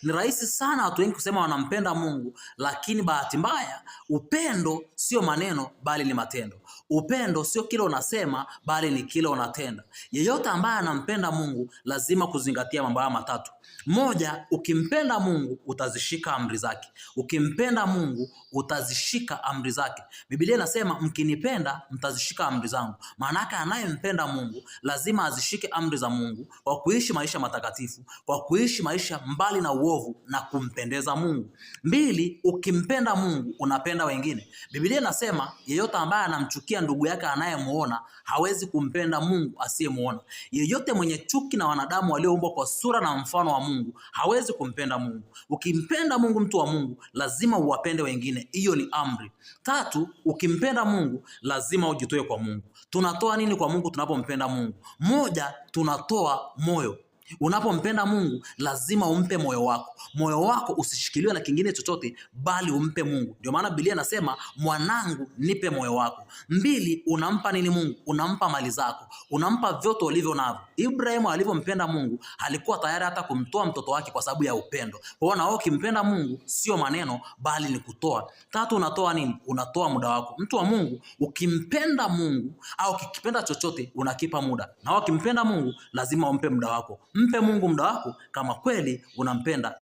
Ni rahisi sana watu wengi kusema wanampenda Mungu, lakini bahati mbaya upendo sio maneno bali ni matendo. Upendo sio kile unasema bali ni kile unatenda. Yeyote ambaye anampenda Mungu lazima kuzingatia mambo haya matatu. Moja, ukimpenda Mungu utazishika amri zake. Ukimpenda Mungu utazishika amri zake. Biblia inasema mkinipenda mtazishika amri zangu. Maana yake anayempenda Mungu lazima azishike amri za Mungu kwa kuishi maisha matakatifu, kwa kuishi maisha mbali na uovu na kumpendeza Mungu. Mbili, ukimpenda Mungu unapenda wengine. Biblia inasema yeyote ambaye anamchukia ndugu yake anayemuona hawezi kumpenda Mungu asiyemuona. Yeyote mwenye chuki na wanadamu walioumbwa kwa sura na mfano wa Mungu hawezi kumpenda Mungu. Ukimpenda Mungu, mtu wa Mungu, lazima uwapende wengine. Hiyo ni amri. Tatu, ukimpenda Mungu lazima ujitoe kwa Mungu. Tunatoa nini kwa Mungu tunapompenda Mungu? Moja, tunatoa moyo. Unapompenda Mungu lazima umpe moyo wako. Moyo wako usishikiliwe na kingine chochote bali umpe Mungu. Ndio maana Biblia inasema mwanangu nipe moyo wako. Mbili, unampa nini Mungu? Unampa mali zako. Unampa vyote ulivyo navyo. Ibrahimu alivyompenda Mungu alikuwa tayari hata kumtoa mtoto wake kwa sababu ya upendo. Kwa hiyo na wewe ukimpenda Mungu sio maneno bali ni kutoa. Tatu, unatoa nini? Unatoa muda wako. Mtu wa Mungu, ukimpenda Mungu au ukipenda chochote unakipa muda. Na wewe ukimpenda Mungu lazima umpe muda wako. Mpe Mungu muda wako kama kweli unampenda.